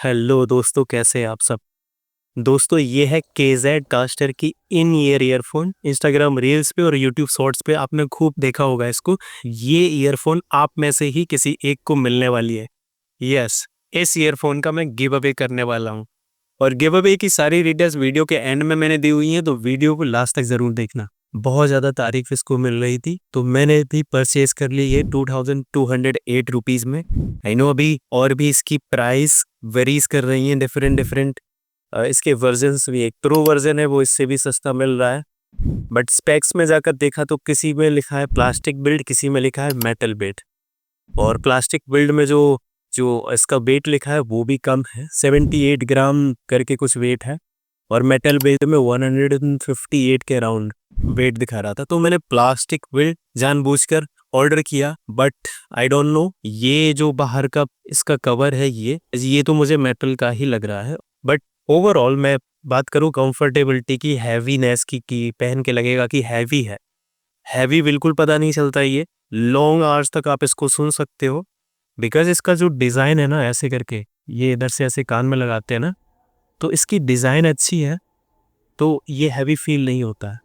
Hello दोस्तों, कैसे हैं आप सब। दोस्तों, ये है केजेड कास्टर की इन ईयर ईयरफोन। इंस्टाग्राम रील्स पे और यूट्यूब शॉर्ट्स पे आपने खूब देखा होगा इसको। ये ईयरफोन आप में से ही किसी एक को मिलने वाली है। यस, इस ईयरफोन का मैं गिव अवे करने वाला हूँ। और गिव अवे की सारी डिटेल्स वीडियो के एंड में मैंने दी हुई हैं, तो वीडियो को लास्ट तक जरूर देखना। बहुत ज़्यादा तारीफ इसको मिल रही थी, तो मैंने भी परचेज कर ली ये 2208 रुपीज़ में। आई नो अभी और भी इसकी प्राइस वेरीज कर रही हैं, डिफरेंट डिफरेंट इसके वर्जन्स भी। एक प्रो वर्जन है, वो इससे भी सस्ता मिल रहा है। बट स्पेक्स में जाकर देखा तो किसी में लिखा है प्लास्टिक बिल्ड, किसी में लिखा है मेटल बिल्ड। और प्लास्टिक बिल्ड में जो जो इसका वेट लिखा है वो भी कम है, 78 ग्राम करके कुछ वेट है। और मेटल बिल्ड में 158 के अराउंड वेट दिखा रहा था। तो मैंने प्लास्टिक बिल्ड जानबूझकर ऑर्डर किया, बट आई डोंट नो, ये जो बाहर का इसका कवर है ये तो मुझे मेटल का ही लग रहा है। बट ओवरऑल मैं बात करूँ कंफर्टेबिलिटी की, हैवीनेस की पहन के लगेगा कि हैवी है। हैवी बिल्कुल पता नहीं चलता। ये लॉन्ग आवर्स तक आप इसको सुन सकते हो, बिकॉज इसका जो डिज़ाइन है ना, ऐसे करके ये इधर से ऐसे कान में लगाते हैं ना, तो इसकी डिज़ाइन अच्छी है, तो ये हैवी फील नहीं होता है।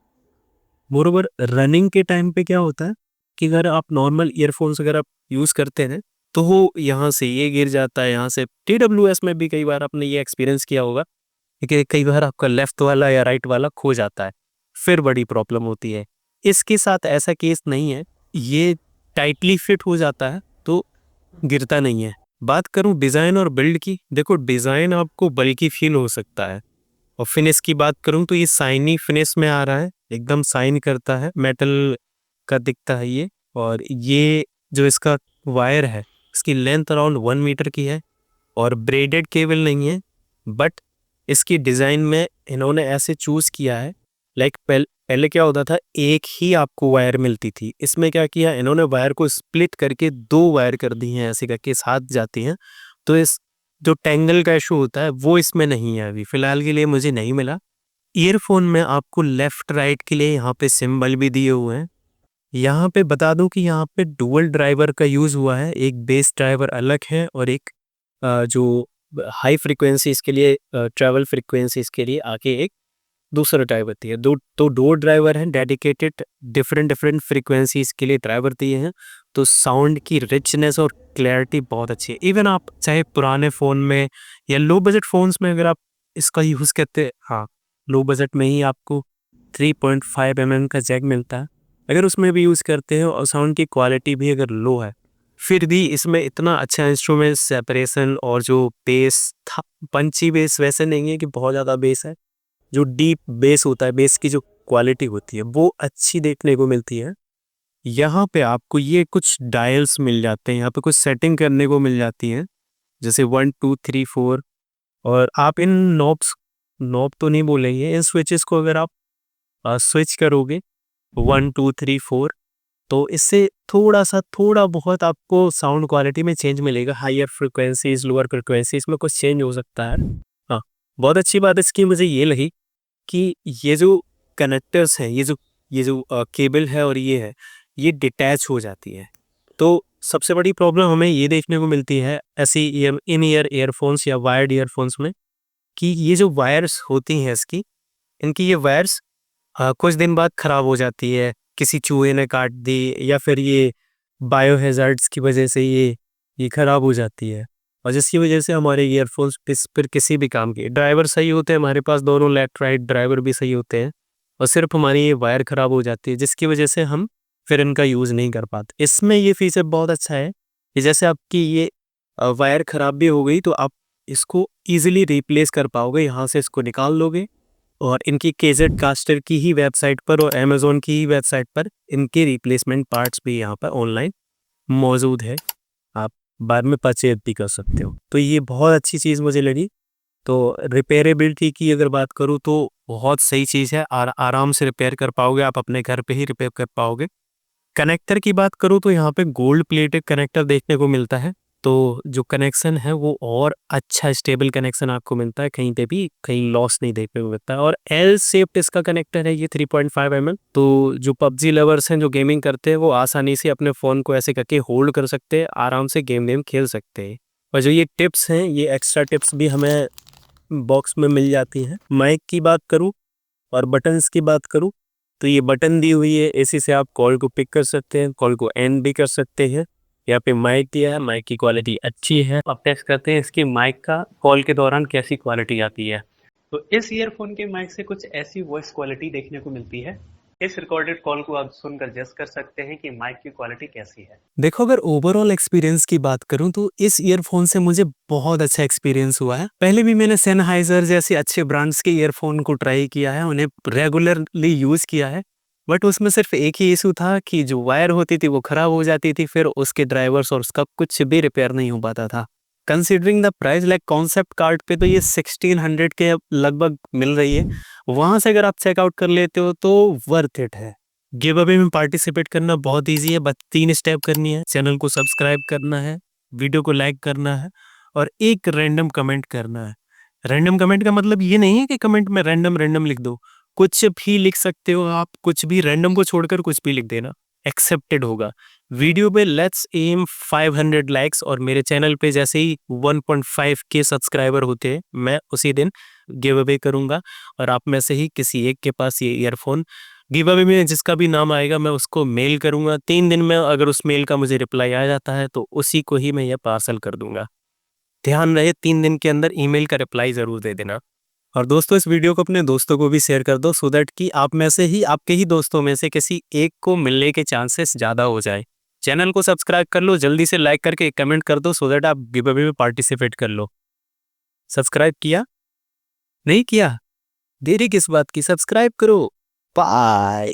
मोरोवर रनिंग के टाइम पे क्या होता है कि अगर आप नॉर्मल ईयरफोन्स अगर आप यूज़ करते हैं तो वो यहाँ से ये गिर जाता है, यहाँ से TWS में भी कई बार आपने ये एक्सपीरियंस किया होगा कि कई बार आपका लेफ्ट वाला या राइट वाला खो जाता है, फिर बड़ी प्रॉब्लम होती है। इसके साथ ऐसा केस नहीं है, ये टाइटली फिट हो जाता है तो गिरता नहीं है। बात करूं डिज़ाइन और बिल्ड की, देखो डिज़ाइन आपको बल्कि फील हो सकता है। और फिनिश की बात करूं तो ये साइनी फिनिश में आ रहा है, एकदम साइन करता है, मेटल का दिखता है ये। और ये जो इसका वायर है, इसकी लेंथ अराउंड 1 मीटर की है और ब्रेडेड केबल नहीं है। बट इसकी डिज़ाइन में इन्होंने ऐसे चूज़ किया है, लाइक पहले क्या होता था, एक ही आपको वायर मिलती थी। इसमें क्या किया इन्होंने, वायर को स्प्लिट करके 2 वायर कर दी हैं, ऐसे करके साथ जाती हैं। तो इस जो टेंगल का इशू होता है वो इसमें नहीं है, अभी फिलहाल के लिए मुझे नहीं मिला। ईयरफोन में आपको लेफ्ट राइट के लिए यहाँ पे सिंबल भी दिए हुए हैं। यहाँ पे बता दूं कि यहाँ पे डुअल ड्राइवर का यूज़ हुआ है, एक बेस ड्राइवर अलग है और एक जो हाई फ्रिक्वेंसीज के लिए, ट्रैवल फ्रिक्वेंसीज के लिए आके एक दूसरा ड्राइवर दिया। दो ड्राइवर हैं डेडिकेटेड, डिफरेंट डिफरेंट फ्रिक्वेंसीज के लिए ड्राइवर दिए हैं। तो साउंड की रिचनेस और क्लैरिटी बहुत अच्छी है। इवन आप चाहे पुराने फ़ोन में या लो बजट फ़ोन्स में अगर आप इसका यूज़ करते हैं, हाँ, लो बजट में ही आपको 3.5 mm का जैक मिलता है, अगर उसमें भी यूज़ करते हो और साउंड की क्वालिटी भी अगर लो है, फिर भी इसमें इतना अच्छा इंस्ट्रूमेंट सेपरेशन और जो बेस था, पंची बेस वैसे नहीं है कि बहुत ज़्यादा बेस है। जो डीप बेस होता है, बेस की जो क्वालिटी होती है वो अच्छी देखने को मिलती है। यहाँ पे आपको ये कुछ डायल्स मिल जाते हैं, यहाँ पे कुछ सेटिंग करने को मिल जाती हैं, जैसे 1 2 3 4। और आप इन नॉब तो नहीं बोलेंगे, इन स्विचेस को अगर आप स्विच करोगे 1 2 3 4, तो इससे थोड़ा बहुत आपको साउंड क्वालिटी में चेंज मिलेगा। हायर फ्रिक्वेंसीज, लोअर फ्रिक्वेंसीज में कुछ चेंज हो सकता है। हाँ, बहुत अच्छी बात इसकी मुझे ये लगी कि ये जो कनेक्टर्स हैं, ये जो केबल है और ये है, ये डिटैच हो जाती है। तो सबसे बड़ी प्रॉब्लम हमें ये देखने को मिलती है ऐसी इन ईयर ईयरफोन्स या वायर्ड ईयरफोन्स में, कि ये जो वायर्स होती हैं इसकी, इनकी ये वायर्स कुछ दिन बाद ख़राब हो जाती है, किसी चूहे ने काट दी या फिर ये बायोहैज़ार्ड्स की वजह से ये ख़राब हो जाती है। और जिसकी वजह से हमारे ईयरफोन्स फिर किसी भी काम के ड्राइवर सही होते हैं, हमारे पास दोनों लेफ्ट राइट ड्राइवर भी सही होते हैं, और सिर्फ हमारी ये वायर ख़राब हो जाती है, जिसकी वजह से हम फिर इनका यूज़ नहीं कर पाते। इसमें ये फीचर बहुत अच्छा है कि जैसे आपकी ये वायर ख़राब भी हो गई तो आप इसको ईज़िली रिप्लेस कर पाओगे, यहाँ से इसको निकाल लोगे। और इनकी केजेड कास्टर की ही वेबसाइट पर और अमेज़न की ही वेबसाइट पर इनके रिप्लेसमेंट पार्ट्स भी यहाँ पर ऑनलाइन मौजूद है, आप बाद में परचेज भी कर सकते हो। तो ये बहुत अच्छी चीज़ मुझे लगी। तो रिपेयरेबिलिटी की अगर बात करूँ तो बहुत सही चीज़ है, आराम से रिपेयर कर पाओगे, आप अपने घर पे ही रिपेयर कर पाओगे। कनेक्टर की बात करूँ तो यहाँ पे गोल्ड प्लेटेड कनेक्टर देखने को मिलता है, तो जो कनेक्शन है वो और अच्छा स्टेबल कनेक्शन आपको मिलता है, कहीं पे भी कहीं लॉस नहीं देखने को मिलता है। और एल शेप्ड इसका कनेक्टर है ये 3.5 mm। तो जो पबजी लवर्स हैं, जो गेमिंग करते हैं, वो आसानी से अपने फ़ोन को ऐसे करके होल्ड कर सकते हैं, आराम से गेम खेल सकते हैं। और जो ये टिप्स हैं, ये एक्स्ट्रा टिप्स भी हमें बॉक्स में मिल जाती हैं। माइक की बात करूँ और बटन्स की बात करूँ तो ये बटन दी हुई है, इसी से आप कॉल को पिक कर सकते हैं, कॉल को एंड भी कर सकते हैं। यहाँ पे माइक दिया है, माइक की क्वालिटी अच्छी है। अब टेस्ट करते हैं इसकी माइक का कॉल के दौरान कैसी क्वालिटी आती है। तो इस ईयरफोन के माइक से कुछ ऐसी वॉइस क्वालिटी देखने को मिलती है। इस रिकॉर्डेड कॉल को आप सुनकर जज कर सकते हैं कि माइक की क्वालिटी कैसी है। देखो, अगर ओवरऑल एक्सपीरियंस की बात करूं तो इस ईयरफोन से मुझे बहुत अच्छा एक्सपीरियंस हुआ है। पहले भी मैंने सेनहाइजर जैसे अच्छे ब्रांड्स के ईयरफोन को ट्राई किया है, उन्हें रेगुलरली यूज किया है, बट उसमें सिर्फ एक ही इशू था कि जो वायर होती थी वो खराब हो जाती थी, फिर उसके ड्राइवर्स और उसका कुछ भी रिपेयर नहीं हो पाता था। Considering the price, like concept card पे तो ये 1600 के लगभग मिल रही है। वहां से अगर आप चेकआउट कर लेते हो तो वर्थ इट है। गिव अवे में पार्टिसिपेट करना बहुत ईजी है, बस 3 स्टेप करनी है। चैनल को सब्सक्राइब करना है, वीडियो को लाइक करना है और एक रैंडम कमेंट करना है। रैंडम कमेंट का मतलब ये नहीं है कि कमेंट में रैंडम रैंडम लिख दो, कुछ भी लिख सकते हो आप, कुछ भी, रैंडम को छोड़कर कुछ भी लिख देना, एक्सेप्टेड होगा। वीडियो पे लेट्स एम 500 लाइक्स और मेरे चैनल पे जैसे ही 1.5 के सब्सक्राइबर होते हैं मैं उसी दिन गिव अवे करूंगा और आप में से ही किसी एक के पास ये ईयरफोन, गिव अवे में जिसका भी नाम आएगा मैं उसको मेल करूंगा। 3 दिन में अगर उस मेल का मुझे रिप्लाई आ जाता है तो उसी को ही मैं ये पार्सल कर दूंगा। ध्यान रहे 3 दिन के अंदर ईमेल का रिप्लाई जरूर दे देना। और दोस्तों, इस वीडियो को अपने दोस्तों को भी शेयर कर दो सो दैट कि आप में से ही, आपके ही दोस्तों में से किसी एक को मिलने के चांसेस ज़्यादा हो जाए। चैनल को सब्सक्राइब कर लो, जल्दी से लाइक करके एक कमेंट कर दो सो दैट आप गिव अवे में पार्टिसिपेट कर लो। सब्सक्राइब किया? नहीं किया? देरी किस बात की, सब्सक्राइब करो। बाय।